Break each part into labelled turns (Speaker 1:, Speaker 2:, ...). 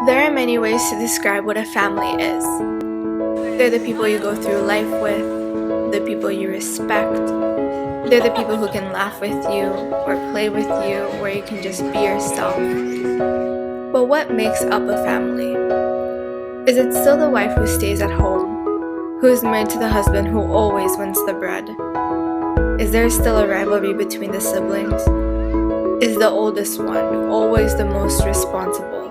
Speaker 1: There are many ways to describe what a family is. They're the people you go through life with, the people you respect. They're the people who can laugh with you or play with you, where you can just be yourself. But what makes up a family? Is it still the wife who stays at home, who is married to the husband who always wins the bread? Is there still a rivalry between the siblings? Is the oldest one always the most responsible?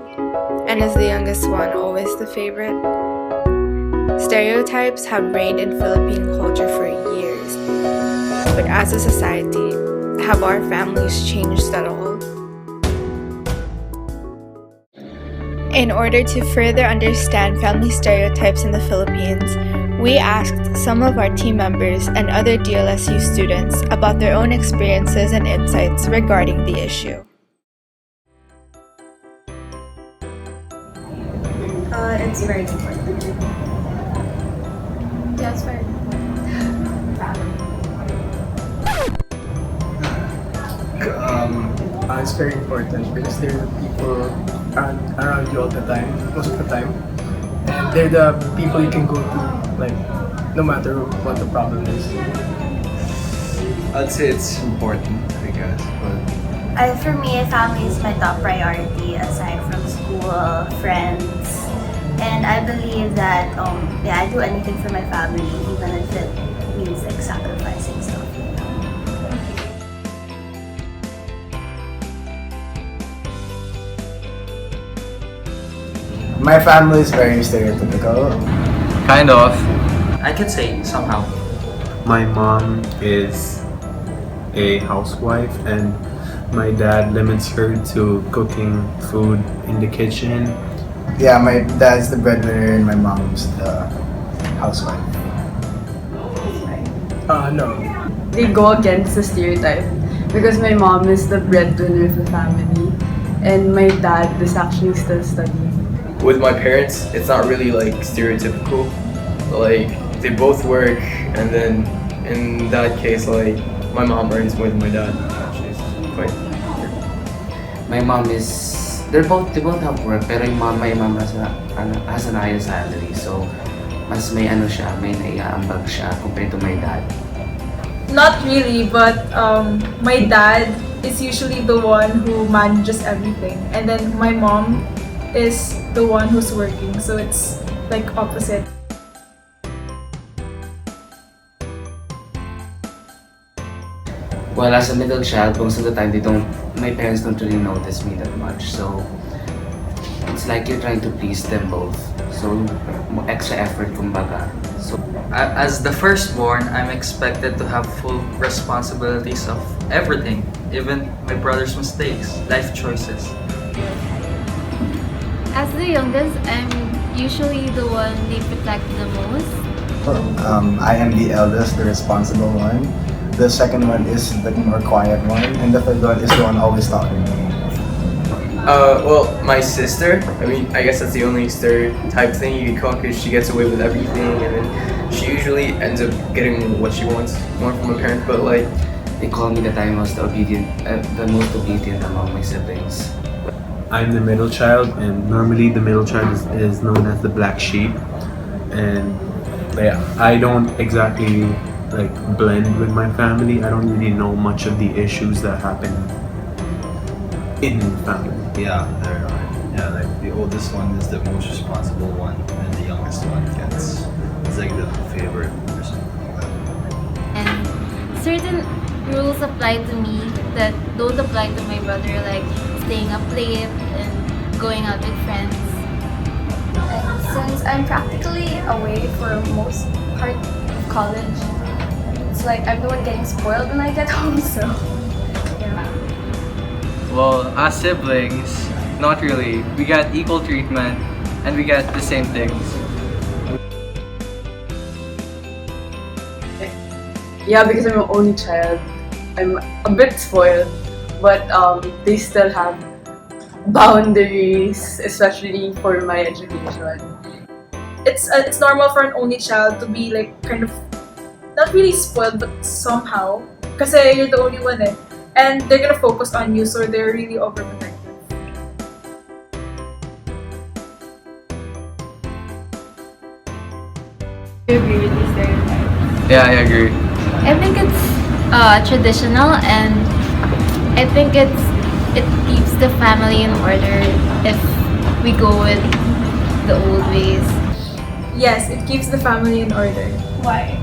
Speaker 1: And is the youngest one always the favorite? Stereotypes have reigned in Philippine culture for years. But as a society, have our families changed at all? In order to further understand family stereotypes in the Philippines, we asked some of our team members and other DLSU students about their own experiences and insights regarding the issue.
Speaker 2: It's very important.
Speaker 1: Yeah, it's very important.
Speaker 3: It's very important because they're the people around you all the time, most of the time. And they're the people you can go to, like, no matter what the problem is.
Speaker 4: I'd say it's important, I guess, but
Speaker 2: For me, family is my top priority aside from school, friends. And I believe that I do anything for my family, even if it means like sacrificing stuff.
Speaker 5: My family is very stereotypical.
Speaker 4: kind of.
Speaker 6: I can say somehow.
Speaker 7: My mom is a housewife and my dad limits her to cooking food in the kitchen.
Speaker 5: Yeah, my dad's the breadwinner and my mom's the housewife.
Speaker 3: No.
Speaker 8: They go against the stereotype because my mom is the breadwinner of the family and my dad is actually still studying.
Speaker 9: With my parents, it's not really like stereotypical. Like they both work, and then in that case, like my mom earns more than my dad. She's quite.
Speaker 6: My mom is they both have work, pero yung my mom has an higher salary, so mas may may naiaambag siya compared to my dad.
Speaker 10: Not really, but my dad is usually the one who manages everything, and then my mom is the one who's working, so it's like opposite.
Speaker 6: Well, as a middle child, most of the time my parents don't really notice me that much, so it's like you're trying to please them both. So, extra effort kumbaga. So,
Speaker 11: as the firstborn, I'm expected to have full responsibilities of everything, even my brother's mistakes, life choices.
Speaker 12: As the youngest, I'm usually the one they protect the most.
Speaker 5: I am the eldest, the responsible one. The second one is the more quiet one, and the third one is the one always talking.
Speaker 9: Well, my sister, I guess that's the only stereotype thing you can call, because she gets away with everything, and then she usually ends up getting what she wants more from her parents, but like...
Speaker 6: They call me that I was the most obedient among my siblings.
Speaker 7: I'm the middle child, and normally the middle child is known as the black sheep, and yeah, I don't exactly like blend with my family. I don't really know much of the issues that happen in the family.
Speaker 4: Yeah, there are. Yeah, like the oldest one is the most responsible one, and the youngest one is like the favorite person.
Speaker 12: And certain rules apply to me that don't apply to my brother, like staying up late and going out with friends.
Speaker 13: Since I'm practically away for most part of college, it's like I'm the one getting spoiled when I get home, so yeah.
Speaker 14: Well, as siblings, not really. We got equal treatment and we get the same things.
Speaker 8: Yeah, because I'm an only child, I'm a bit spoiled, but they still have boundaries, especially for my education.
Speaker 10: It's normal for an only child to be like kind of not really spoiled, but somehow, kasi you're the only one and they're gonna focus on you, so they're really overprotective.
Speaker 8: you agree with these stereotypes?
Speaker 14: Yeah, I agree.
Speaker 12: I think it's traditional, and I think it keeps the family in order if we go with the old ways.
Speaker 10: Yes, it keeps the family in order.
Speaker 13: Why?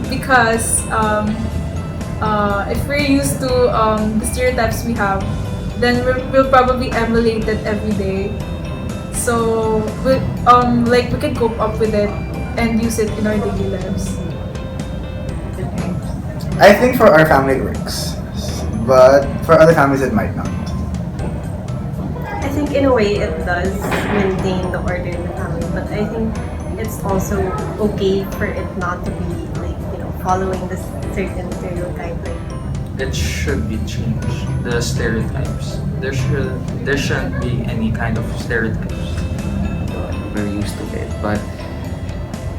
Speaker 10: Because if we're used to the stereotypes we have, then we'll probably emulate it every day. So we can cope up with it and use it in our daily lives.
Speaker 5: I think for our family it works, but for other families it might not.
Speaker 15: I think in a way it does maintain the order in the family, but I think it's also okay for it not to be following this certain stereotype.
Speaker 11: It should be changed. The stereotypes. There shouldn't be any kind of stereotypes.
Speaker 6: We're used to it, but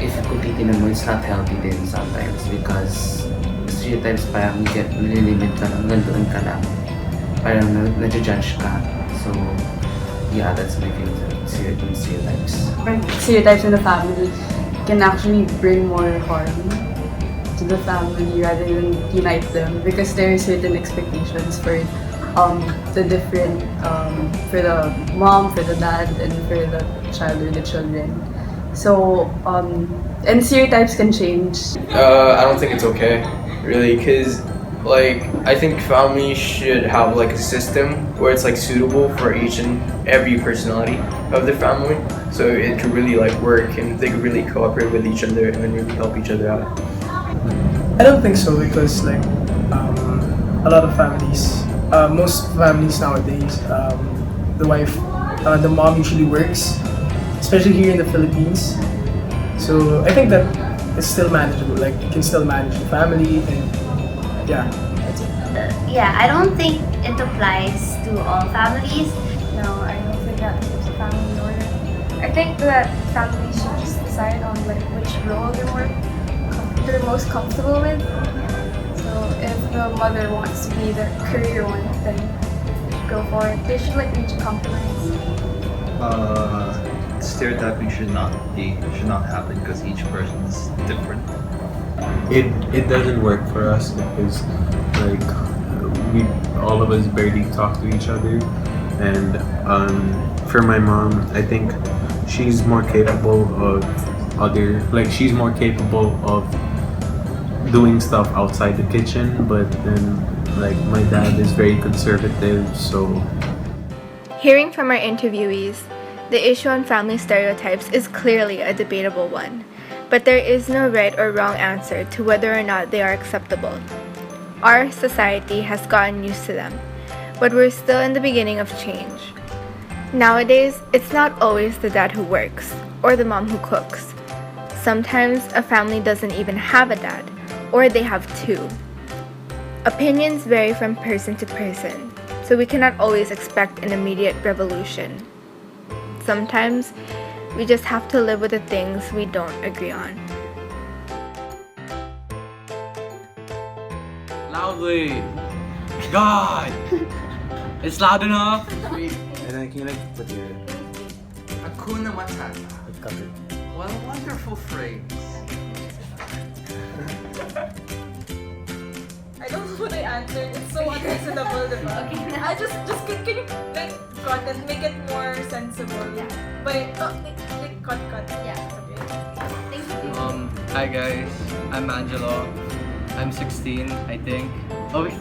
Speaker 6: if you kung mo, it's not healthy din sometimes because stereotypes parang nililimit ka lang, hanggang doon ka lang. Parang na-judge ka. So, yeah, that's my feeling on stereotypes.
Speaker 8: Stereotypes in the family can actually bring more harm to the family rather than unite them because there are certain expectations for the different for the mom, for the dad, and for the child or the children. So and stereotypes can change.
Speaker 9: I don't think it's okay, really, because I think families should have a system where it's suitable for each and every personality of the family, so it could really work and they could really cooperate with each other and really help each other out.
Speaker 3: I don't think so because a lot of families, most families nowadays, the mom usually works, especially here in the Philippines. So I think that it's still manageable. You can still manage the family, and yeah, that's it.
Speaker 2: Yeah, I don't think it applies to all families.
Speaker 13: No, I don't think that keeps the family in order. I think that families should just decide on which role they're most comfortable with. So if the mother wants to be the career one, then go for it. They should reach a compromise.
Speaker 4: Stereotyping should not happen because each person is different.
Speaker 7: It doesn't work for us because we all of us barely talk to each other, and for my mom, I think she's more capable of she's more capable of doing stuff outside the kitchen, but then my dad is very conservative, so.
Speaker 1: Hearing from our interviewees, the issue on family stereotypes is clearly a debatable one, but there is no right or wrong answer to whether or not they are acceptable. Our society has gotten used to them, but we're still in the beginning of change. Nowadays, it's not always the dad who works or the mom who cooks. Sometimes a family doesn't even have a dad, or they have two. Opinions vary from person to person, so we cannot always expect an immediate revolution. Sometimes, we just have to live with the things we don't agree on.
Speaker 14: Loudly! God! It's loud enough!
Speaker 5: And then can you put your
Speaker 11: Hakuna Matata.
Speaker 5: cover?
Speaker 11: What a wonderful phrase.
Speaker 10: I don't know what I answered. It's so unreasonable, diba? Okay. I just can you content make it more sensible?
Speaker 12: Yeah.
Speaker 10: But cut.
Speaker 12: Yeah.
Speaker 10: Okay.
Speaker 12: Thank you.
Speaker 14: Hi guys, I'm Angelo. I'm 16, I think. Oh wait,